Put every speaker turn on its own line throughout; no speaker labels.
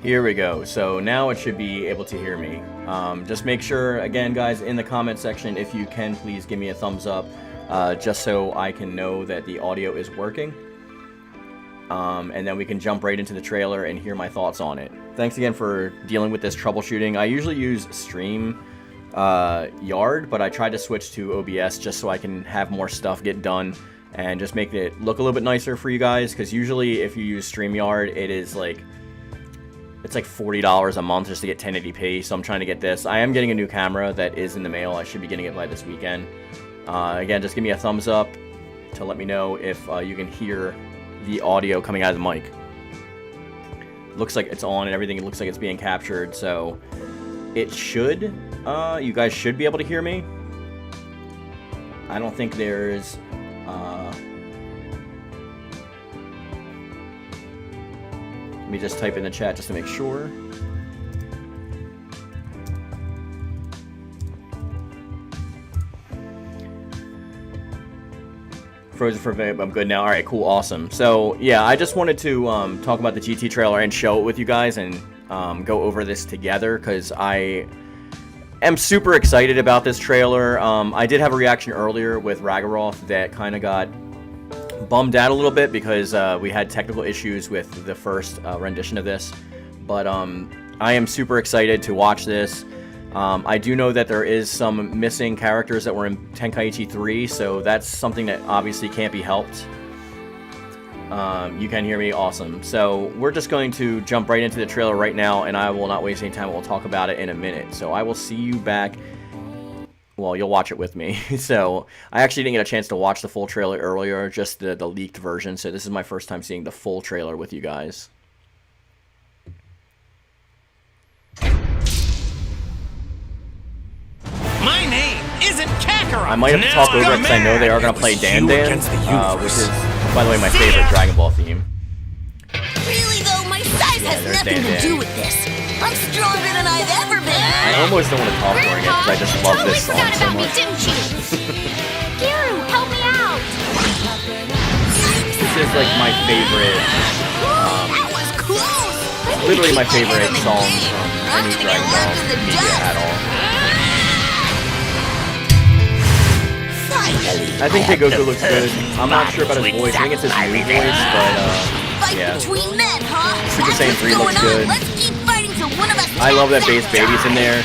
Here we go. So now it should be able to hear me. Just make sure, again, guys, in the comment section, if you can, please give me a thumbs up, just so I can know that the audio is working. And then we can jump right into the trailer and hear my thoughts on it. Thanks again for dealing with this troubleshooting. I usually use StreamYard, but I tried to switch to OBS just so I can have more stuff get done and just make it look a little bit nicer for you guys, because usually if you use StreamYard, it's like $40 a month just to get 1080p, so I'm trying to get this. I am getting a new camera that is in the mail. I should be getting it by this weekend. Again, just give me a thumbs up to let me know if you can hear the audio coming out of the mic. Looks like it's on and everything. It looks like it's being captured, so it should, you guys should be able to hear me. I don't think there's, let me just type in the chat just to make sure. Frozen for a minute, I'm good now. Alright, cool, awesome. So, yeah, I just wanted to talk about the GT trailer and show it with you guys and go over this together, because I am super excited about this trailer. I did have a reaction earlier with Ragaroth that kind of got bummed out a little bit because we had technical issues with the first rendition of this. But I am super excited to watch this. I do know that there is some missing characters that were in Tenkaichi 3, so that's something that obviously can't be helped. You can hear me? Awesome. So we're just going to jump right into the trailer right now, and I will not waste any time. We'll talk about it in a minute. So I will see you back. Well, you'll watch it with me. So I actually didn't get a chance to watch the full trailer earlier, just the leaked version. So this is my first time seeing the full trailer with you guys.
My name isn't Kakarot.
I might have to talk over it because I know they are going to play Dan Dan, which is, by the way, my favorite Dragon Ball theme.
Really though, my size has nothing to do with this. I'm stronger than I've ever been.
I almost don't want to talk during it because I just love this song so much.
Giru, help me out.
This is like my favorite,
That was close.
literally my favorite song from any Dragon Ball media at all. I think Kid Goku looks good. I'm not sure about his voice. I think it's his new voice, but yeah.
Between men, huh?
Super Saiyan 3 looks good.
Let's keep fighting till one of us.
I love that Base Baby's in there.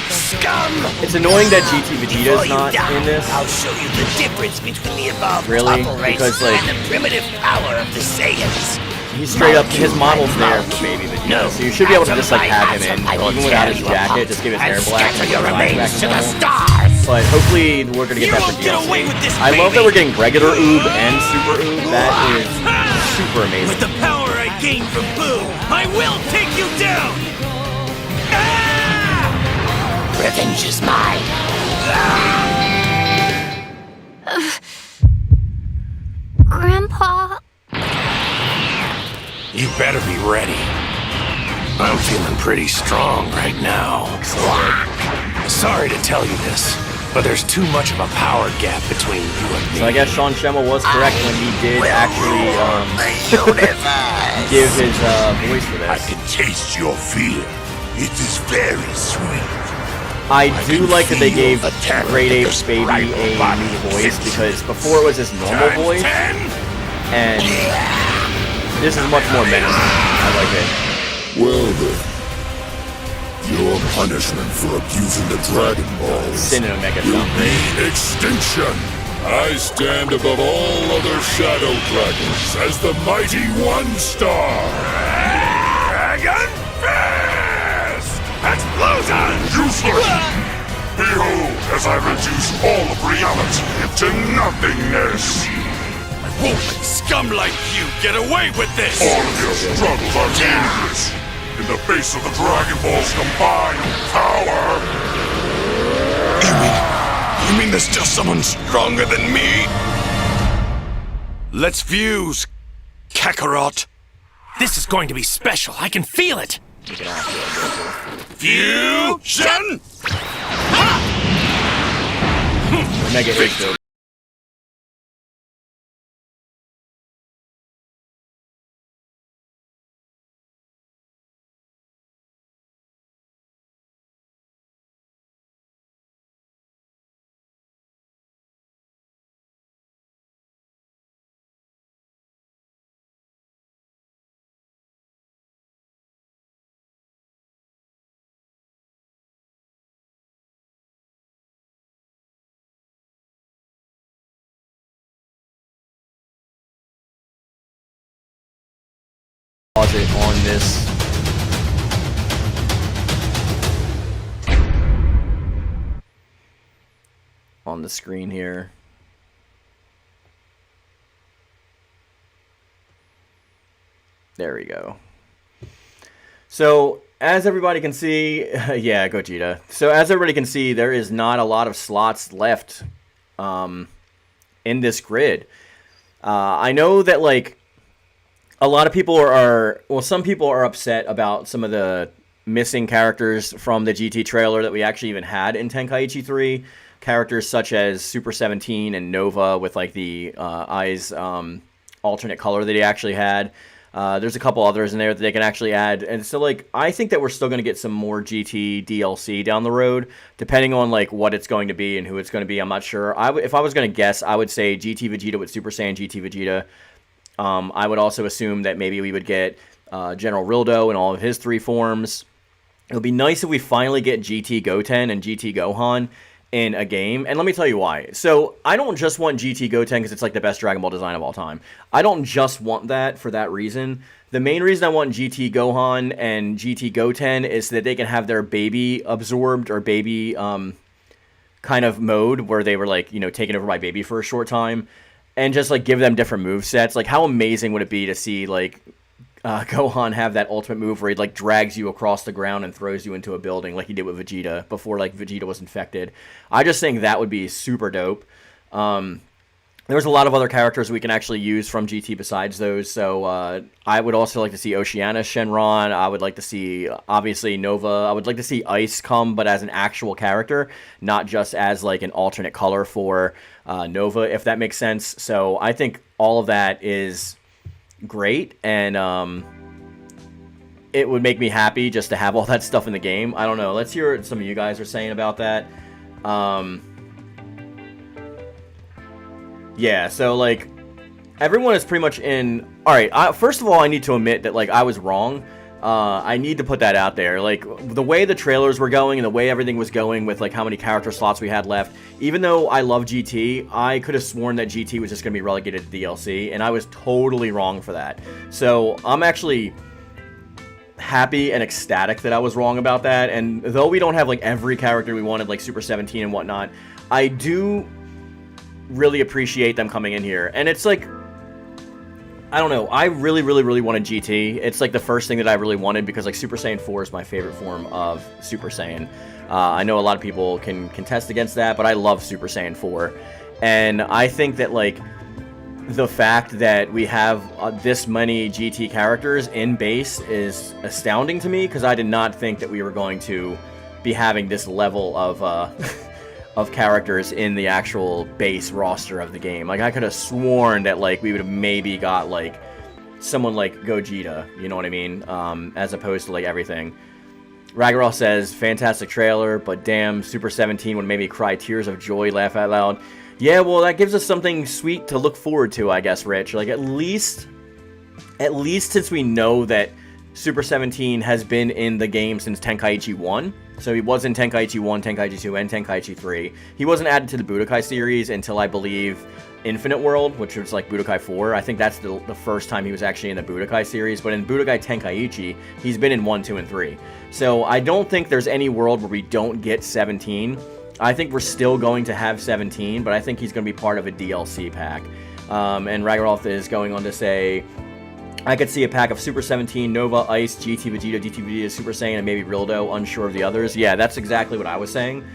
It's annoying that GT Vegeta's not in this.
I'll show you the difference between the evolved
Really?
Topple race
Because, like,
and the primitive power of the Saiyans.
He's straight up, his model's there for Baby Vegeta, so you should be able to just like have him in, even without his jacket, just give his hair black and your remains to the stars. But hopefully we're gonna get that for DLC. I love that we're getting regular Oob and Super Oob. That is super amazing.
With the power I gained from Boo, I will take you down! Ah! Revenge is mine!
Grandpa.
You better be ready. I'm feeling pretty strong right now. Sorry to tell you this, but there's too much of a power gap between you and me.
So I guess Sean Schemmel was correct when he did actually give his voice for this.
I can taste your fear. It is very sweet.
I do like that they gave Great Apes Baby a new voice, because before it was his normal voice, and this is much more menacing. I like it.
Well then, your punishment for abusing the Dragon Balls
Sin and Omega
will
sound
be
great.
extinction. I stand above all other Shadow Dragons as the mighty One Star. Dragon Fist! Explosion! Useless! Behold, as I reduce all of reality into nothingness.
Won't let scum like you get away with this!
All of your struggles are meaningless in the face of the Dragon Ball's combined power.
You mean there's still someone stronger than me? Let's fuse, Kakarot. This is going to be special. I can feel it. Fusion!
Omega is good. it on this? On the screen here. There we go. So, as everybody can see, yeah, Gogeta. So, as everybody can see, there is not a lot of slots left in this grid. I know that, like, a lot of people well, some people are upset about some of the missing characters from the GT trailer that we actually even had in Tenkaichi 3. Characters such as Super 17 and Nova with, like, the eyes alternate color that he actually had. There's a couple others in there that they can actually add. And so, like, I think that we're still going to get some more GT DLC down the road, depending on, like, what it's going to be and who it's going to be. I'm not sure. If I was going to guess, I would say GT Vegeta with Super Saiyan GT Vegeta. I would also assume that maybe we would get General Rildo in all of his 3 forms. It would be nice if we finally get GT Goten and GT Gohan in a game, and let me tell you why. So, I don't just want GT Goten because it's like the best Dragon Ball design of all time. I don't just want that for that reason. The main reason I want GT Gohan and GT Goten is so that they can have their baby absorbed or baby kind of mode where they were, like, you know, taken over by baby for a short time, and just, like, give them different move sets. Like, how amazing would it be to see, like, Gohan have that ultimate move where he, like, drags you across the ground and throws you into a building like he did with Vegeta before, like, Vegeta was infected. I just think that would be super dope. There's a lot of other characters we can actually use from GT besides those, so I would also like to see Oceania Shenron. I would like to see, obviously, Nova. I would like to see Ice come, but as an actual character, not just as, like, an alternate color for Nova, if that makes sense. So I think all of that is great, and it would make me happy just to have all that stuff in the game. I don't know. Let's hear what some of you guys are saying about that. Yeah, so, like, everyone is pretty much in... Alright, first of all, I need to admit that, like, I was wrong. I need to put that out there. Like, the way the trailers were going and the way everything was going with, like, how many character slots we had left, even though I love GT, I could have sworn that GT was just going to be relegated to DLC, and I was totally wrong for that. So, I'm actually happy and ecstatic that I was wrong about that, and though we don't have, like, every character we wanted, like Super 17 and whatnot, I do really appreciate them coming in here. And it's like, I don't know, I really, really, really wanted GT. It's like the first thing that I really wanted because, like, Super Saiyan 4 is my favorite form of Super Saiyan. I know a lot of people can contest against that, but I love Super Saiyan 4. And I think that, like, the fact that we have this many GT characters in base is astounding to me, because I did not think that we were going to be having this level of of characters in the actual base roster of the game. Like, I could have sworn that, like, we would have maybe got, like, someone like Gogeta, you know what I mean, as opposed to, like, everything. Ragaroth says, fantastic trailer, but damn, Super 17 would make me cry tears of joy, laugh out loud. Yeah, well, that gives us something sweet to look forward to, I guess, Rich. Like, at least since we know that Super 17 has been in the game since Tenkaichi 1. So he was in Tenkaichi 1, Tenkaichi 2, and Tenkaichi 3. He wasn't added to the Budokai series until, I believe, Infinite World, which was like Budokai 4. I think that's the first time he was actually in the Budokai series. But in Budokai Tenkaichi, he's been in 1, 2, and 3. So I don't think there's any world where we don't get 17. I think we're still going to have 17, but I think he's going to be part of a DLC pack. And Ragaroth is going on to say, I could see a pack of Super 17, Nova, Ice, GT Vegeta, DT Vegeta, Super Saiyan, and maybe Rildo, unsure of the others. Yeah, that's exactly what I was saying.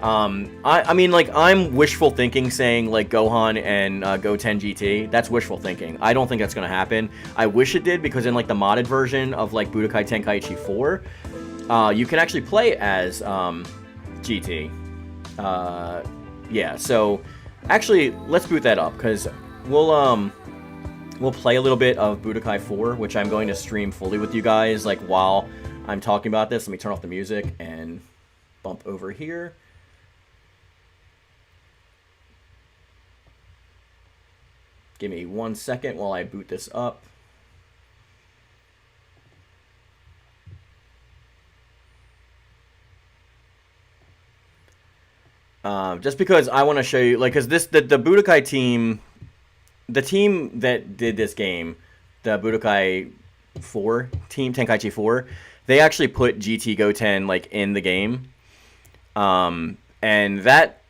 I mean, like, I'm wishful thinking saying, like, Gohan and Goten GT. That's wishful thinking. I don't think that's going to happen. I wish it did, because in, like, the modded version of, like, Budokai Tenkaichi 4, you can actually play as GT. Yeah, so, actually, let's boot that up, because we'll play a little bit of Budokai 4, which I'm going to stream fully with you guys, like, while I'm talking about this. Let me turn off the music and bump over here. Give me 1 second while I boot this up. Just because I want to show you, like, because the Budokai team, the team that did this game, the Budokai 4, Team Tenkaichi 4, they actually put GT Goten like in the game. And that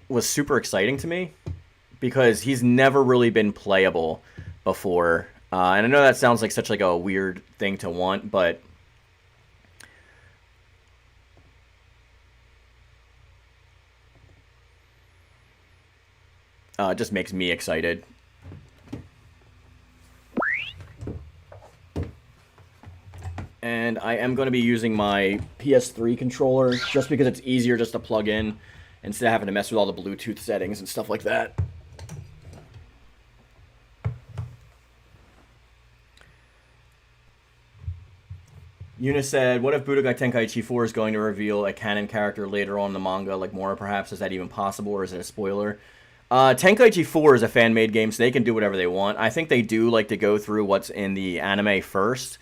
was super exciting to me because he's never really been playable before. And I know that sounds like such like a weird thing to want, but it just makes me excited. And I am going to be using my PS3 controller just because it's easier just to plug in instead of having to mess with all the Bluetooth settings and stuff like that. Yuna said, what if Budokai Tenkaichi 4 is going to reveal a canon character later on in the manga, like Mora perhaps? Is that even possible, or is it a spoiler? Tenkaichi 4 is a fan-made game, so they can do whatever they want. I think they do like to go through what's in the anime first.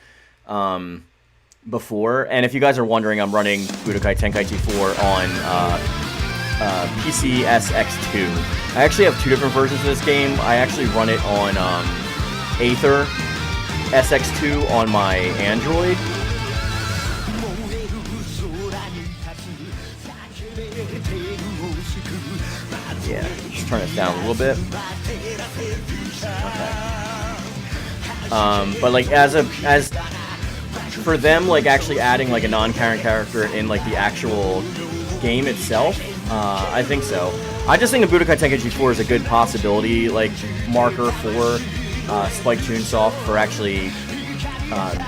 Before, and if you guys are wondering, I'm running Budokai Tenkaichi 4 on PCSX2. I actually have 2 different versions of this game. I actually run it on Aether SX2 on my Android. Yeah, let's turn it down a little bit. Okay. But like as for them, like actually adding like a non-canon character in like the actual game itself, I think so. I just think the Budokai Tenkaichi 4 is a good possibility, like marker for Spike Chunsoft for actually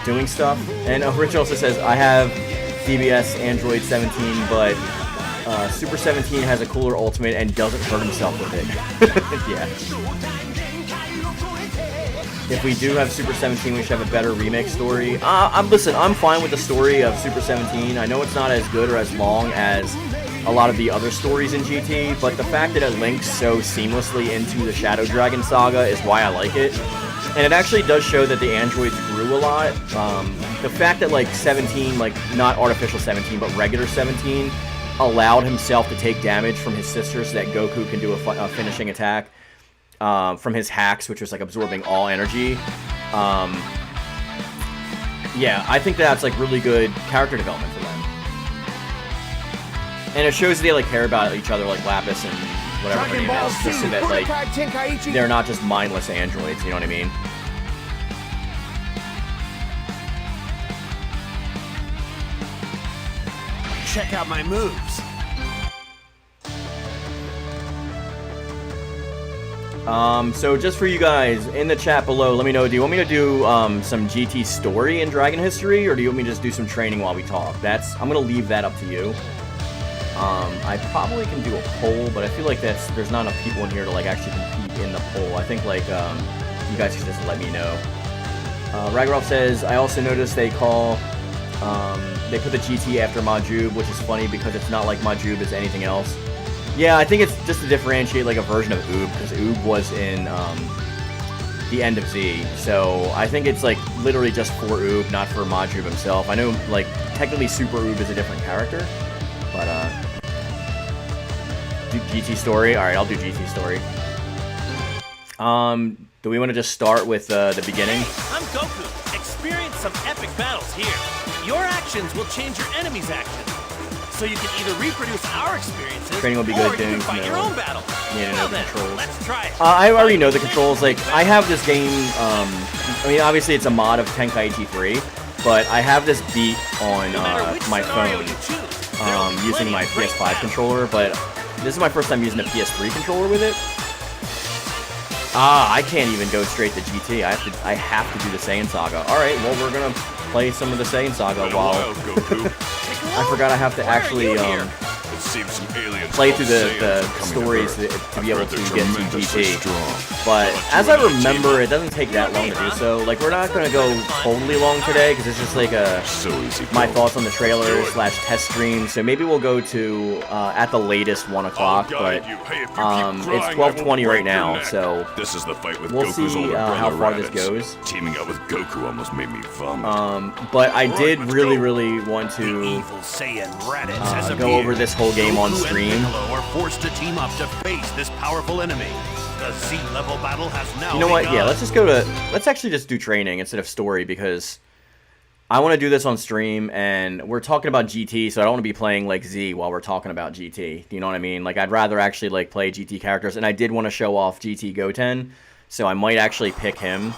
doing stuff. And Rich also says, I have DBS Android 17, but Super 17 has a cooler ultimate and doesn't hurt himself with it. Yeah. If we do have Super 17, we should have a better remake story. Listen, I'm fine with the story of Super 17. I know it's not as good or as long as a lot of the other stories in GT, but the fact that it links so seamlessly into the Shadow Dragon saga is why I like it. And it actually does show that the androids grew a lot. The fact that, like, 17, like, not artificial 17, but regular 17, allowed himself to take damage from his sister so that Goku can do a finishing attack. From his hacks, which was like absorbing all energy. Yeah, I think that's like really good character development for them. And it shows they like care about each other, like Lapis and whatever her name is, just so that like they're not just mindless androids, you know what I mean?
Check out my moves.
So just for you guys, in the chat below, let me know, do you want me to do some GT story in Dragon History, or do you want me to just do some training while we talk? I'm going to leave that up to you. I probably can do a poll, but I feel like there's not enough people in here to like actually compete in the poll. I think like you guys can just let me know. Ragaroff says, I also noticed they put the GT after Majub, which is funny because it's not like Majub is anything else. Yeah, I think it's just to differentiate like a version of Oob, because Oob was in the end of Z. So I think it's like literally just for Oob, not for Majub himself. I know like technically Super Oob is a different character, but do GT story. All right, I'll do GT story. Do we want to just start with the beginning?
Hey, I'm Goku. Experience some epic battles here. Your actions will change your enemy's actions. So you can either reproduce our experiences,
Training will be
or
good,
you can
doing
fight your own battle.
Yeah,
Well
the
then,
controls.
let's try it.
I already know the controls. Like, I have this game, I mean, obviously it's a mod of Tenkaichi 3, but I have this beat on
No matter which
my
scenario
phone
you choose, there will be
using
plenty
my
of great
PS5
battles.
controller, but this is my first time using a PS3 controller with it. I can't even go straight to GT. I have to do the Saiyan Saga. All right, well, we're gonna play some of the Saiyan Saga while I forgot I have to actually play through the stories to be able to get to GT. But as I remember, it doesn't take that long to do so. Like, we're not gonna go totally long today because it's just like my thoughts on the trailer / test stream. So maybe we'll go to at the latest 1 o'clock. But it's 12:20 right now, so
This is the fight with
we'll
Goku's
see
older brother,
how far this
Raditz.
goes.
Teaming up with Goku almost made me vomit.
But I did
let's
really,
go.
really want
The
to
evil Saiyan Raditz has
go over
appeared.
this whole game on
Goku
stream.
and Piccolo are forced to team up to face this powerful enemy. The Z-level battle has now
You know what?
begun.
Yeah, let's actually just do training instead of story because I want to do this on stream, and we're talking about GT, so I don't want to be playing, like, Z while we're talking about GT. Do you know what I mean? Like, I'd rather actually, like, play GT characters, and I did want to show off GT Goten, so I might actually pick him.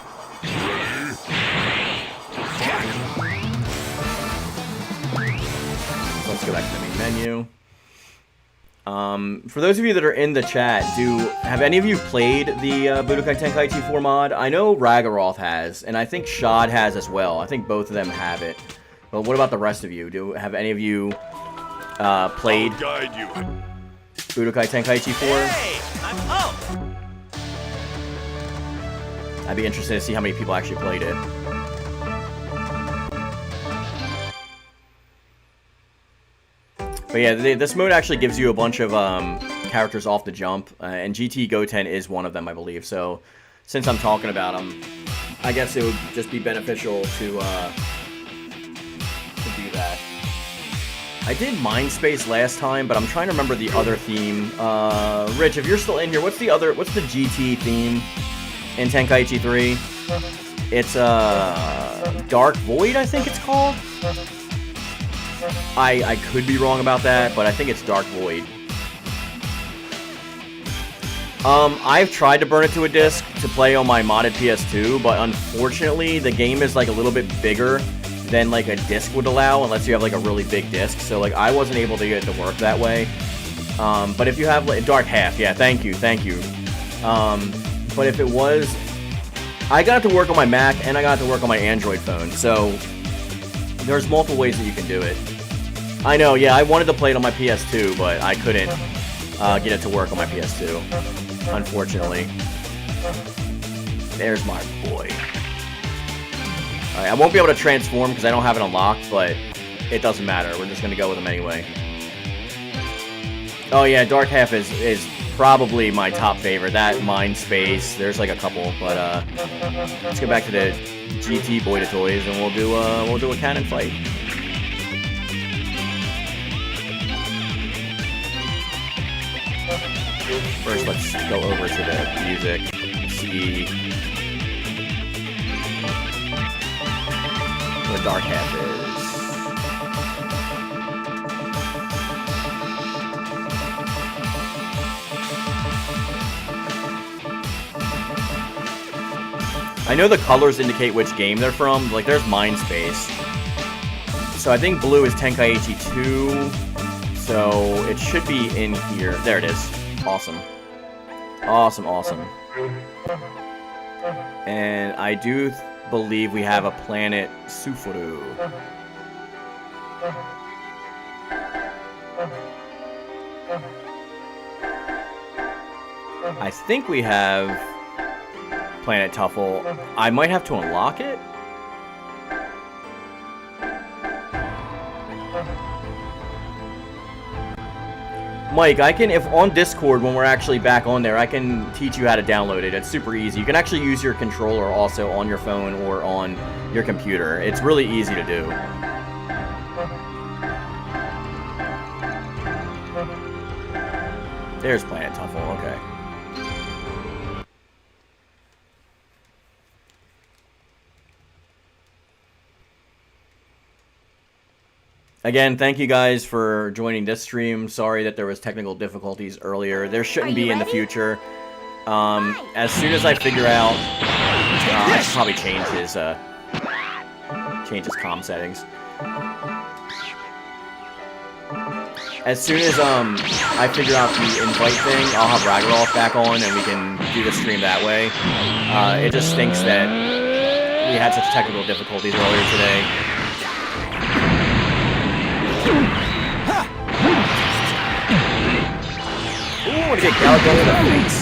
Let's go back to the main menu. For those of you that are in the chat, have any of you played the Budokai Tenkaichi 4 mod? I know Ragaroth has, and I think Shad has as well. I think both of them have it. But what about the rest of you? Have any of you played Budokai Tenkaichi 4?
Hey, I'm home.
I'd be interested to see how many people actually played it. But yeah, this mode actually gives you a bunch of characters off the jump, and GT Goten is one of them, I believe. So, since I'm talking about them, I guess it would just be beneficial to do that. I did Mindspace last time, but I'm trying to remember the other theme. Rich, if you're still in here, what's the GT theme in Tenkaichi 3? It's Dark Void, I think it's called. I could be wrong about that, but I think it's Dark Void. I've tried to burn it to a disc to play on my modded PS2, but unfortunately the game is like a little bit bigger than like a disc would allow, unless you have like a really big disc. So like I wasn't able to get it to work that way. But if you have like Dark Half, yeah, thank you. But if it was, I got it to work on my Mac and I got it to work on my Android phone. So there's multiple ways that you can do it. I know, yeah, I wanted to play it on my PS2, but I couldn't get it to work on my PS2, unfortunately. There's my boy. Alright, I won't be able to transform because I don't have it unlocked, but it doesn't matter. We're just going to go with him anyway. Oh yeah, Dark Half is probably my top favorite. That, Mindspace, there's like a couple, but let's get back to the GT Boy to Toys, and we'll do a cannon fight. First, let's go over to the music, see what Dark Half is. I know the colors indicate which game they're from. Like, there's Mindspace. So I think blue is Tenkaichi 2. So it should be in here. There it is. Awesome. Awesome. And I do believe we have a planet Sufuru. I think we have Planet Tuffle. I might have to unlock it. Mike, I can, if on Discord when we're actually back on there, I can teach you how to download it. It's super easy. You can actually use your controller also on your phone or on your computer. It's really easy to do. There's Planet Tuffle, okay. Again, thank you guys for joining this stream. Sorry that there was technical difficulties earlier. There shouldn't be in the future. As soon as I figure out, I should probably change his comm settings. As soon as I figure out the invite thing, I'll have Ragaroth back on and we can do the stream that way. It just stinks that we had such technical difficulties earlier today. Ooh, I want to get Galago in the face.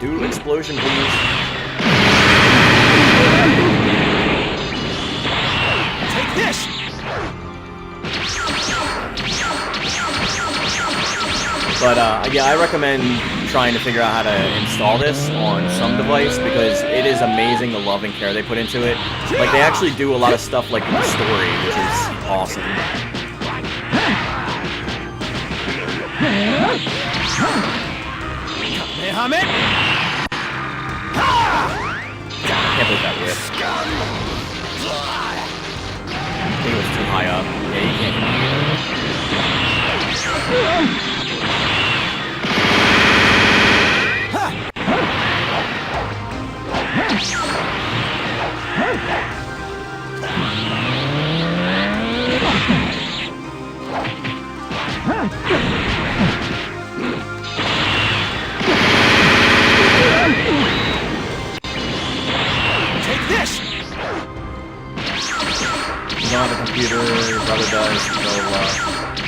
Do explosion, please.
Take this!
But, yeah, I recommend trying to figure out how to install this on some device because it is amazing the love and care they put into it. Like, they actually do a lot of stuff like the story, which is awesome.
Kamehameha!
Can't hit that whip. I think it was too high up. Yeah, you can't hit
Take this!
You don't have a computer, your brother does, so,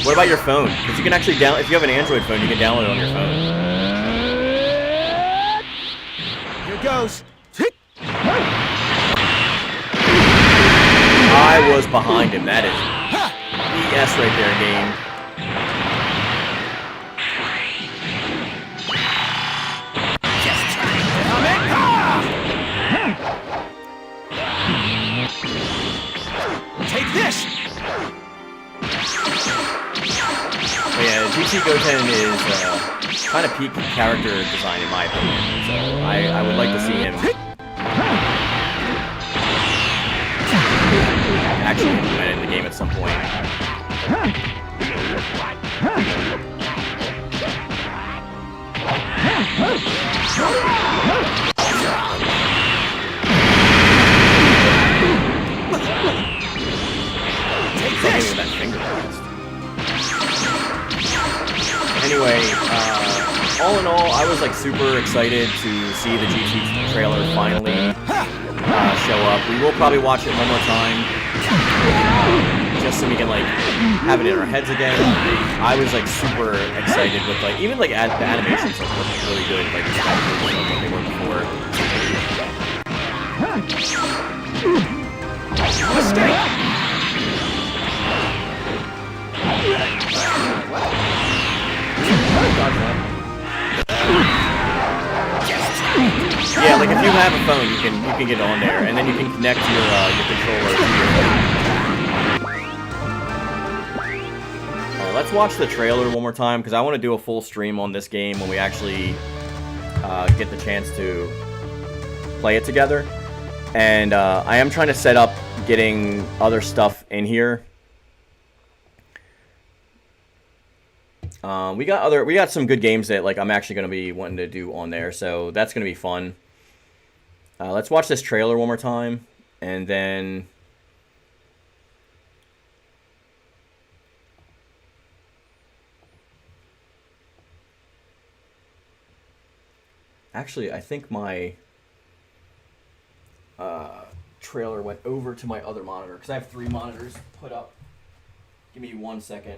what about your phone? Because you can actually download, if you have an Android phone, you can download it on your phone.
Here goes.
I was behind him, that is BS right there, game.
Take this!
But yeah, GT Goten is kind of peak character design in my opinion, so I would like to see him actually implement in the game at some point. Something with that finger blast. Anyway, all in all, I was like super excited to see the GT trailer finally show up. We will probably watch it one more time, just so we can like have it in our heads again. I was like super excited with like even like the animations like look really good, like exactly like what they were before.
Mistake!
Yeah, like if you have a phone, you can get on there, and then you can connect your controller to your phone. Alright, let's watch the trailer one more time because I want to do a full stream on this game when we actually get the chance to play it together. And I am trying to set up getting other stuff in here. We got some good games that like I'm actually going to be wanting to do on there, so that's going to be fun. Let's watch this trailer one more time, and then actually I think my trailer went over to my other monitor because I have 3 monitors put up. Give me 1 second.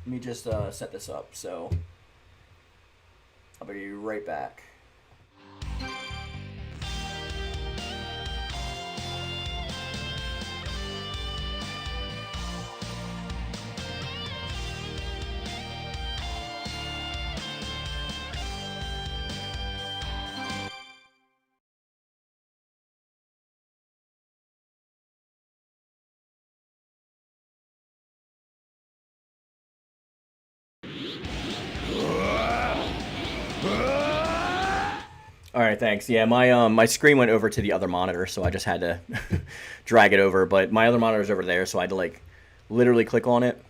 Let me just set this up, so I'll be right back. All right, thanks. Yeah, my screen went over to the other monitor, so I just had to drag it over. But my other monitor's over there, so I had to like literally click on it.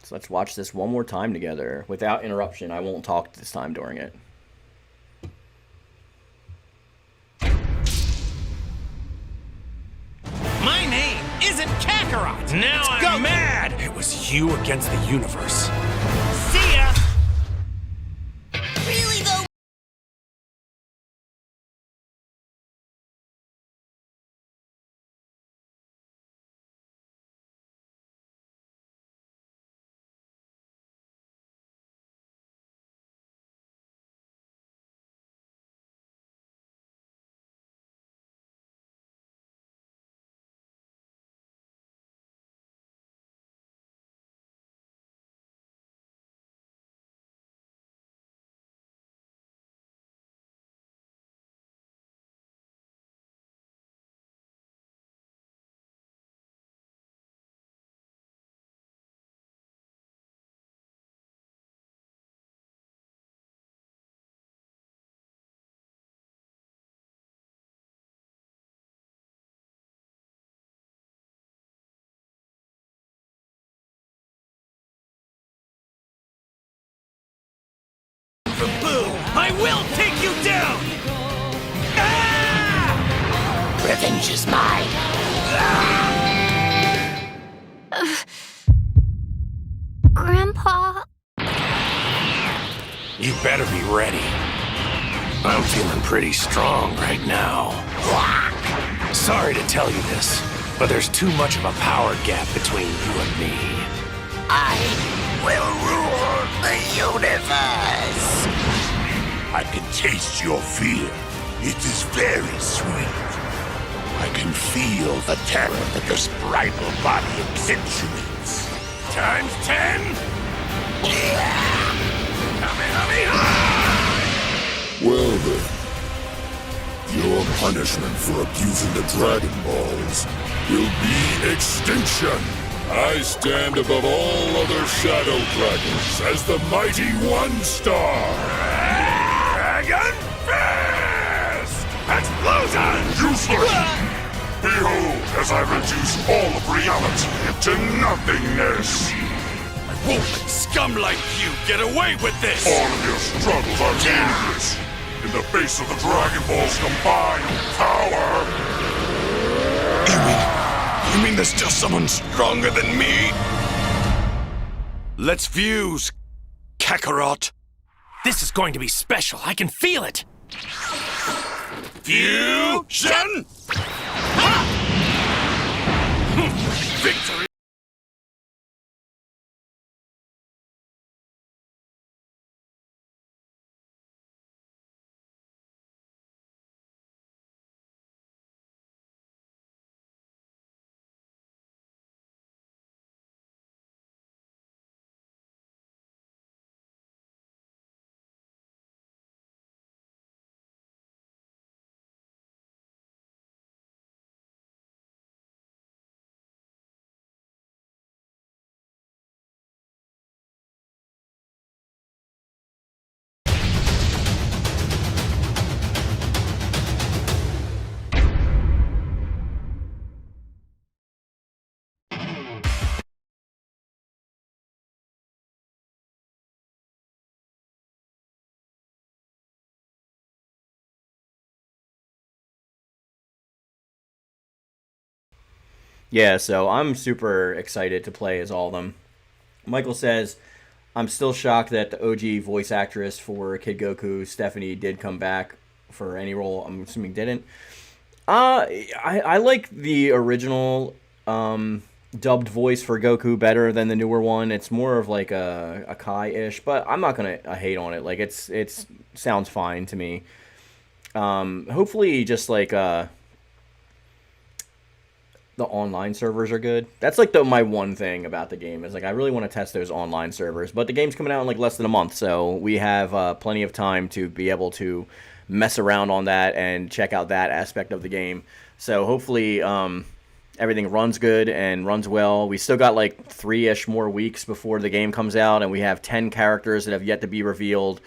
So let's watch this one more time together without interruption. I won't talk this time during it.
My name isn't Kakarot! Now I'm mad! It was you against the universe. See ya!
Really though,
for Boo! I will take you down! Ah!
Revenge is mine.
Grandpa...
You better be ready. I'm feeling pretty strong right now. Sorry to tell you this, but there's too much of a power gap between you and me.
I will rule the universe!
I can taste your fear. It is very sweet. I can feel the terror that your sprite body accentuates.
Times 10?
Well then, your punishment for abusing the Dragon Balls will be extinction. I stand above all other Shadow Dragons as the mighty One-Star.
Dragon Fist! Explosion!
Useless! Behold, as I reduce all of reality into nothingness.
I won't let scum like you get away with this!
All of your struggles are meaningless in the face of the Dragon Ball's combined power.
You mean there's still someone stronger than me? Let's fuse, Kakarot.
This is going to be special. I can feel it.
Fusion! Victory!
Yeah, so I'm super excited to play as all of them. Michael says, I'm still shocked that the OG voice actress for Kid Goku, Stephanie, did come back for any role. I'm assuming didn't. I like the original dubbed voice for Goku better than the newer one. It's more of like a Kai-ish, but I'm not going to hate on it. Like, it's sounds fine to me. Hopefully just like... the online servers are good. That's like my one thing about the game is like I really want to test those online servers, but the game's coming out in like less than a month, so we have plenty of time to be able to mess around on that and check out that aspect of the game. So hopefully everything runs good and runs well. We still got like 3-ish more weeks before the game comes out, and we have 10 characters that have yet to be revealed.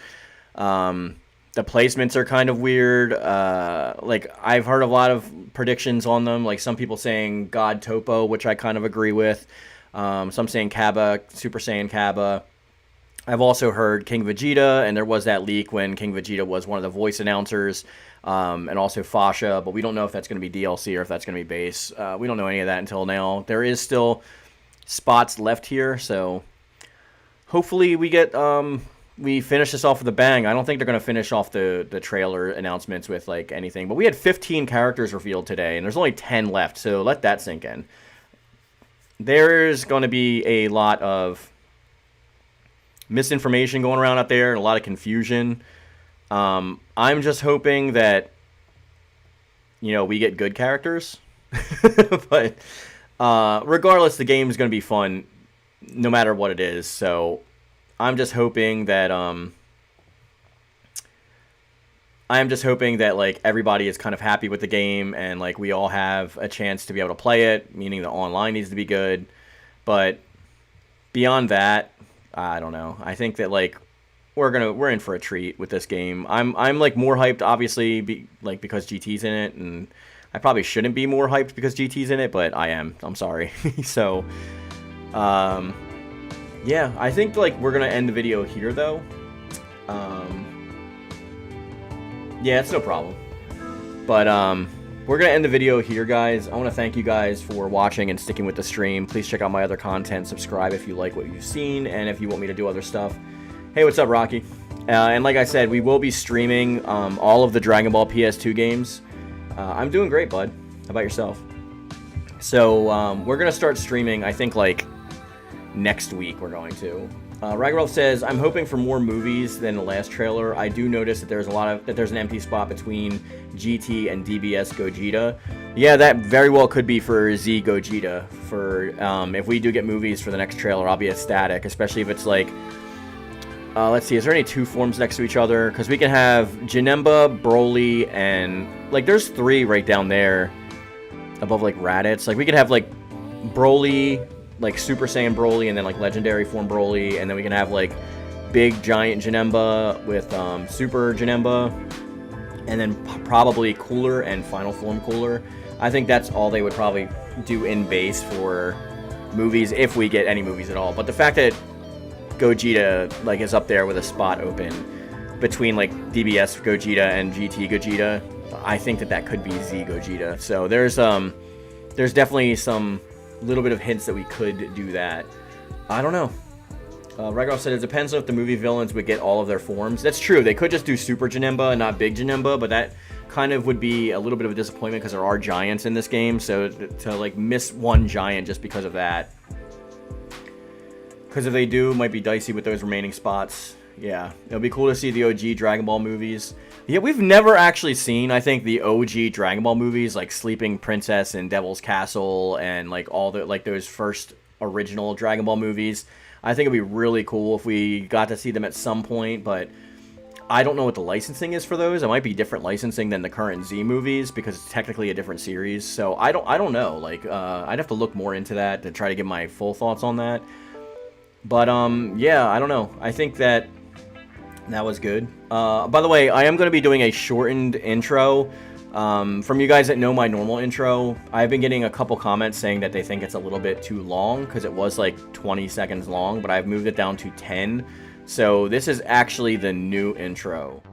The placements are kind of weird. Like, I've heard a lot of predictions on them. Like, some people saying God Topo, which I kind of agree with. Some saying Kaba, Super Saiyan Kaba. I've also heard King Vegeta, and there was that leak when King Vegeta was one of the voice announcers. And also Fasha, but we don't know if that's going to be DLC or if that's going to be base. We don't know any of that until now. There is still spots left here, so hopefully we get... we finish this off with a bang. I don't think they're going to finish off the trailer announcements with like anything. But we had 15 characters revealed today, and there's only 10 left, so let that sink in. There's going to be a lot of misinformation going around out there and a lot of confusion. I'm just hoping that, you know, we get good characters. But regardless, the game is going to be fun no matter what it is, so... I'm just hoping that like everybody is kind of happy with the game and like we all have a chance to be able to play it, meaning the online needs to be good. But beyond that, I don't know. I think that like we're in for a treat with this game. I'm like more hyped obviously because GT's in it, and I probably shouldn't be more hyped because GT's in it, but I am. I'm sorry. So yeah, I think like we're gonna end the video here though. Yeah, it's no problem. But we're gonna end the video here, guys. I want to thank you guys for watching and sticking with the stream. Please check out my other content. Subscribe if you like what you've seen, and if you want me to do other stuff. Hey, what's up, Rocky? And like I said, we will be streaming all of the Dragon Ball PS2 games. I'm doing great, bud. How about yourself? So we're gonna start streaming. I think like next week we're going to. Ragnarok says, I'm hoping for more movies than the last trailer. I do notice that there's an empty spot between GT and DBS Gogeta. Yeah, that very well could be for Z Gogeta. For if we do get movies for the next trailer, I'll be ecstatic, especially if it's like, let's see, is there any two forms next to each other? Because we can have Janemba, Broly, and like there's 3 right down there above like Raditz. Like we could have like Broly, like Super Saiyan Broly, and then like Legendary Form Broly, and then we can have like Big Giant Janemba with Super Janemba, and then probably Cooler and Final Form Cooler. I think that's all they would probably do in base for movies, if we get any movies at all. But the fact that Gogeta like is up there with a spot open between like DBS Gogeta and GT Gogeta, I think that could be Z Gogeta. So there's definitely some little bit of hints that we could do that. I don't know. Ragnarok said it depends on if the movie villains would get all of their forms. That's true. They could just do Super Janemba and not Big Janemba, but that kind of would be a little bit of a disappointment because there are giants in this game. So to like miss one giant just because of that, because if they do, it might be dicey with those remaining spots. Yeah, it'll be cool to see the OG Dragon Ball movies. Yeah, we've never actually seen, I think, the OG Dragon Ball movies, like Sleeping Princess and Devil's Castle, and like all the like those first original Dragon Ball movies. I think it'd be really cool if we got to see them at some point, but I don't know what the licensing is for those. It might be different licensing than the current Z movies because it's technically a different series. So I don't know. Like I'd have to look more into that to try to get my full thoughts on that. But yeah, I don't know. I think that was good. By the way, I am going to be doing a shortened intro. From you guys that know my normal intro, I've been getting a couple comments saying that they think it's a little bit too long because it was like 20 seconds long, but I've moved it down to 10. So this is actually the new intro.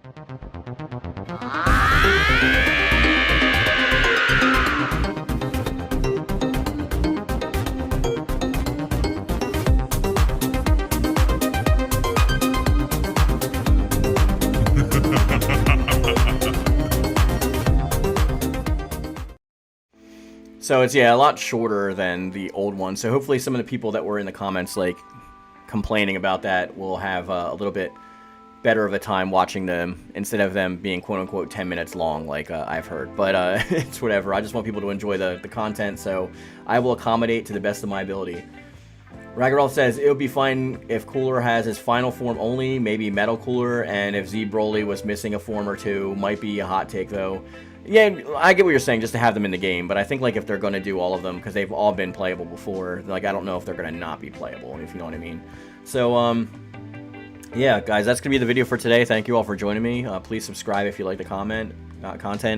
So it's, yeah, a lot shorter than the old one. So hopefully some of the people that were in the comments, like, complaining about that will have a little bit better of a time watching them instead of them being quote-unquote 10 minutes long, like I've heard. But it's whatever. I just want people to enjoy the content, so I will accommodate to the best of my ability. Ragnarok says, it would be fine if Cooler has his final form only, maybe Metal Cooler, and if Z Broly was missing a form or two. Might be a hot take, though. Yeah, I get what you're saying, just to have them in the game, but I think, like, if they're going to do all of them, because they've all been playable before, like, I don't know if they're going to not be playable, if you know what I mean. So, yeah, guys, that's going to be the video for today. Thank you all for joining me. Please subscribe if you like the content,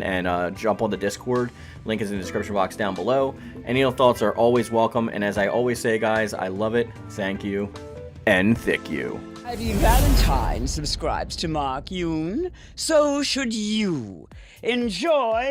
and jump on the Discord. Link is in the description box down below. Any thoughts are always welcome, and as I always say, guys, I love it, thank you, and thick you.
Ivy Valentine subscribes to Mark Yoon, so should you. Enjoy